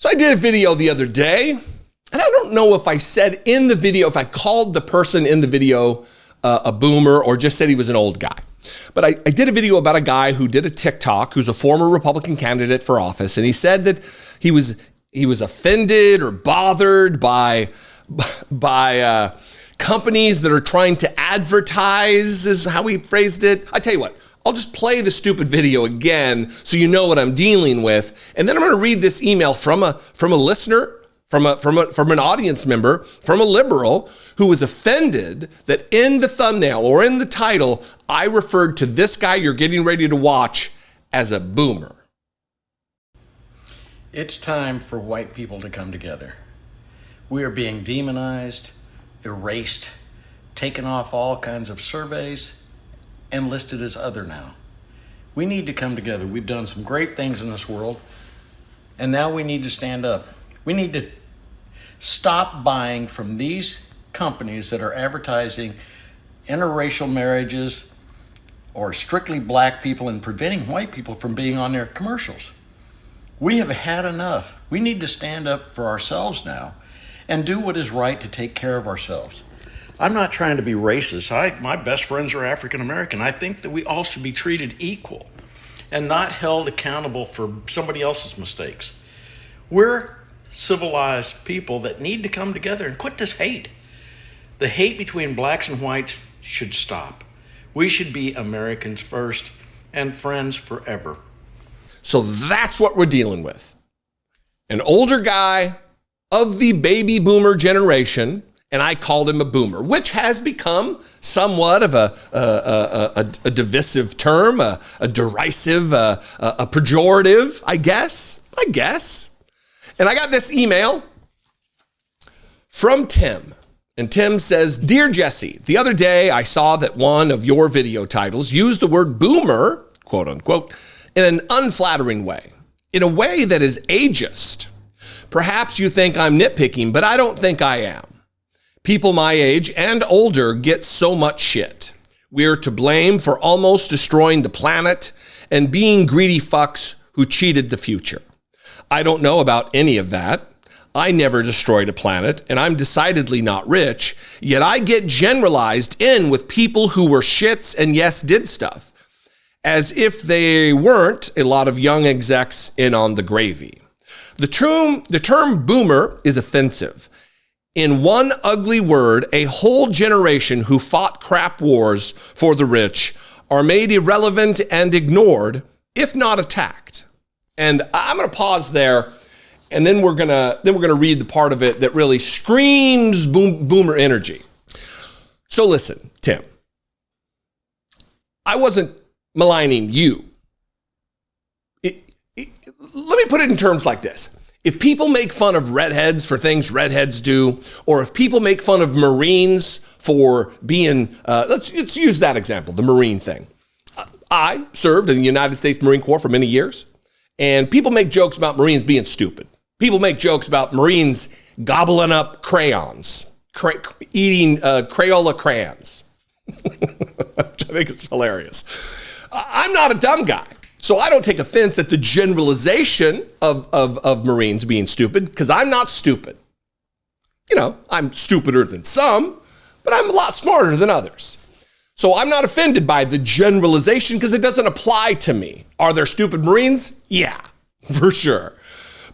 So I did a video the other day, and I don't know if I said in the video, if I called the person in the video a boomer or just said he was an old guy. But I did a video about a guy who did a TikTok, who's a former Republican candidate for office, and he said that he was offended or bothered by companies that are trying to advertise, is how he phrased it. I tell you what, I'll just play the stupid video again so you know what I'm dealing with. And then I'm going to read this email from a listener, from an audience member, from a liberal who was offended that in the thumbnail or in the title, I referred to this guy you're getting ready to watch as a boomer. It's time for white people to come together. We are being demonized, erased, taken off all kinds of surveys, and listed as other now. We need to come together. We've done some great things in this world, and now we need to stand up. We need to stop buying from these companies that are advertising interracial marriages or strictly black people and preventing white people from being on their commercials. We have had enough. We need to stand up for ourselves now and do what is right to take care of ourselves. I'm not trying to be racist. My best friends are African American. I think that we all should be treated equal and not held accountable for somebody else's mistakes. We're civilized people that need to come together and quit this hate. The hate between blacks and whites should stop. We should be Americans first and friends forever. So that's what we're dealing with. An older guy of the baby boomer generation, and I called him a boomer, which has become somewhat of a divisive term, a derisive, a pejorative, I guess. And I got this email from Tim. And Tim says, "Dear Jesse, the other day I saw that one of your video titles used the word boomer, quote unquote, in an unflattering way, in a way that is ageist. Perhaps you think I'm nitpicking, but I don't think I am. People my age and older get so much shit. We're to blame for almost destroying the planet and being greedy fucks who cheated the future. I don't know about any of that. I never destroyed a planet, and I'm decidedly not rich, yet I get generalized in with people who were shits and yes, did stuff, as if they weren't a lot of young execs in on the gravy. The term boomer is offensive. In one ugly word, a whole generation who fought crap wars for the rich are made irrelevant and ignored, if not attacked." And I'm going to pause there, and then we're going to read the part of it that really screams boomer energy. So listen, Tim, I wasn't maligning you. Let me put it in terms like this. If people make fun of redheads for things redheads do, or if people make fun of Marines for being, let's use that example, the Marine thing. I served in the United States Marine Corps for many years. And people make jokes about Marines being stupid. People make jokes about Marines gobbling up crayons, eating Crayola crayons, which I think is hilarious. I'm not a dumb guy, so I don't take offense at the generalization of Marines being stupid, because I'm not stupid. You know, I'm stupider than some, but I'm a lot smarter than others. So I'm not offended by the generalization because it doesn't apply to me. Are there stupid Marines? Yeah, for sure.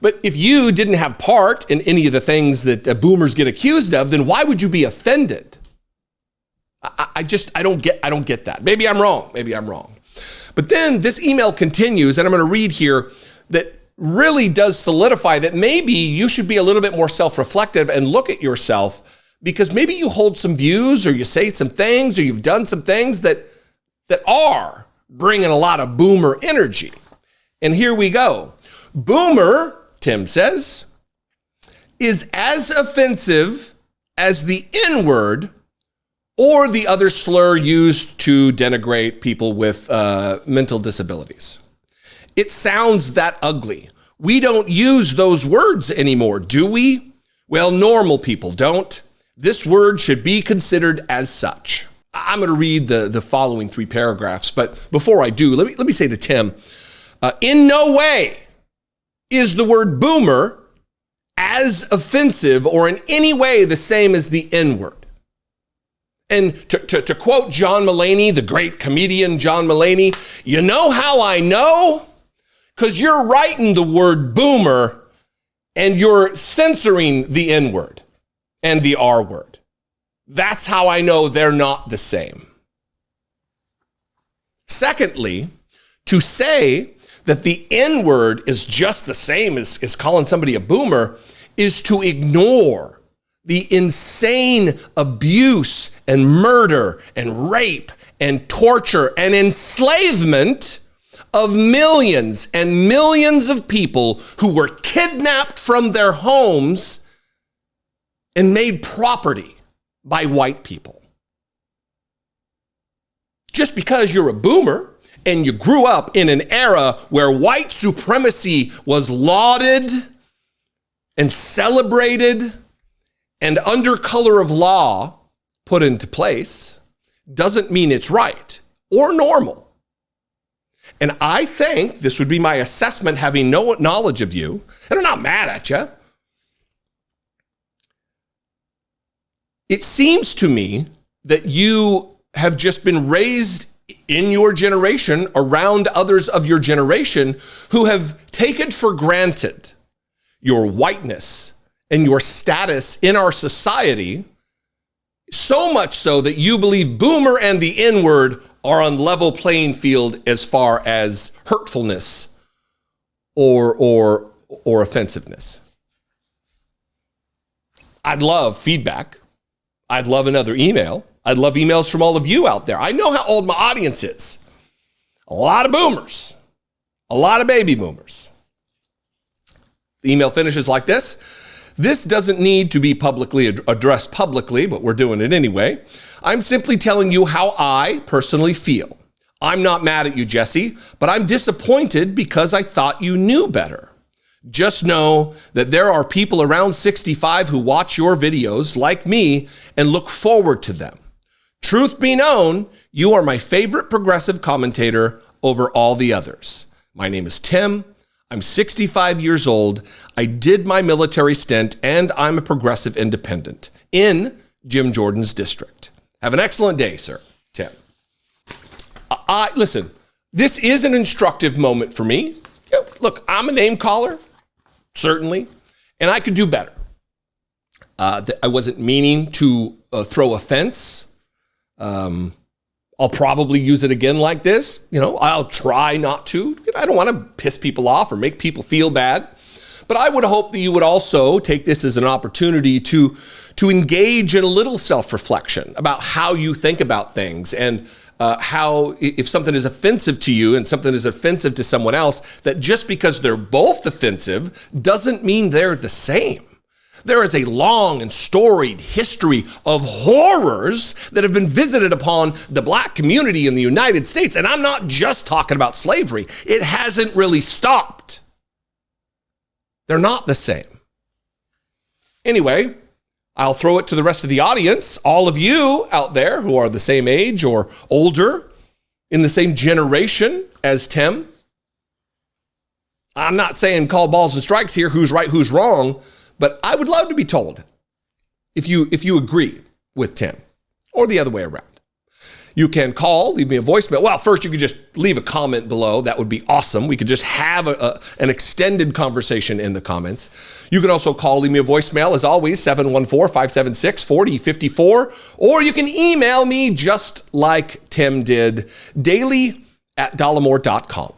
But if you didn't have part in any of the things that boomers get accused of, then why would you be offended? I don't get that. Maybe I'm wrong. But then this email continues, and I'm going to read here that really does solidify that maybe you should be a little bit more self-reflective and look at yourself, because maybe you hold some views, or you say some things, or you've done some things that are bringing a lot of boomer energy. And here we go. Boomer, Tim says, is as offensive as the N-word or the other slur used to denigrate people with mental disabilities. It sounds that ugly. We don't use those words anymore, do we? Well, normal people don't. This word should be considered as such. I'm going to read the following 3 paragraphs, but before I do, let me say to Tim, in no way is the word boomer as offensive or in any way the same as the N-word. And to quote John Mulaney, the great comedian John Mulaney, you know how I know? Because you're writing the word boomer and you're censoring the N-word and the R-word. That's how I know they're not the same. Secondly, to say that the N-word is just the same as calling somebody a boomer is to ignore the insane abuse and murder and rape and torture and enslavement of millions and millions of people who were kidnapped from their homes and made property by white people. Just because you're a boomer and you grew up in an era where white supremacy was lauded and celebrated and under color of law put into place, doesn't mean it's right or normal. And I think this would be my assessment, having no knowledge of you, and I'm not mad at you. It seems to me that you have just been raised in your generation around others of your generation who have taken for granted your whiteness and your status in our society, so much so that you believe boomer and the N-word are on level playing field as far as hurtfulness or offensiveness. I'd love feedback. I'd love another email. I'd love emails from all of you out there. I know how old my audience is. A lot of boomers, a lot of baby boomers. The email finishes like this. This doesn't need to be publicly addressed publicly, but we're doing it anyway. I'm simply telling you how I personally feel. I'm not mad at you, Jesse, but I'm disappointed because I thought you knew better. Just know that there are people around 65 who watch your videos like me and look forward to them. Truth be known, you are my favorite progressive commentator over all the others. My name is Tim. I'm 65 years old. I did my military stint, and I'm a progressive independent in Jim Jordan's district. Have an excellent day, sir. Tim. Listen, this is an instructive moment for me. Look, I'm a name caller, certainly, and I could do better. I wasn't meaning to throw offense. I'll probably use it again like this. I'll try not to. I don't want to piss people off or make people feel bad. But I would hope that you would also take this as an opportunity to engage in a little self-reflection about how you think about things and how if something is offensive to you and something is offensive to someone else, that just because they're both offensive doesn't mean they're the same. There is a long and storied history of horrors that have been visited upon the black community in the United States. And I'm not just talking about slavery. It hasn't really stopped. They're not the same. Anyway, I'll throw it to the rest of the audience. All of you out there who are the same age or older, in the same generation as Tim. I'm not saying call balls and strikes here, who's right, who's wrong. But I would love to be told if you agree with Tim or the other way around. You can call, leave me a voicemail. Well, first you could just leave a comment below. That would be awesome. We could just have an extended conversation in the comments. You can also call, leave me a voicemail, as always, 714-576-4054. Or you can email me just like Tim did, daily@dollemore.com.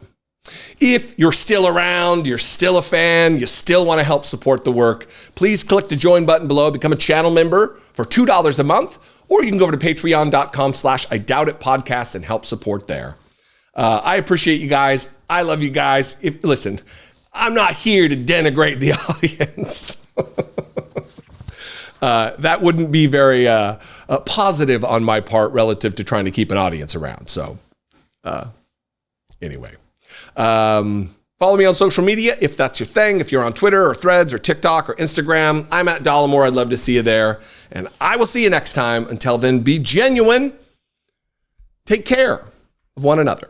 If you're still around, you're still a fan, you still want to help support the work, please click the join button below, become a channel member for $2 a month, or you can go over to patreon.com/IDoubtItPodcast and help support there. I appreciate you guys. I love you guys. Listen, I'm not here to denigrate the audience. That wouldn't be very positive on my part relative to trying to keep an audience around. So anyway. Follow me on social media if that's your thing. If you're on Twitter or Threads or TikTok or Instagram, I'm at Dollemore. I'd love to see you there. And I will see you next time. Until then, be genuine. Take care of one another.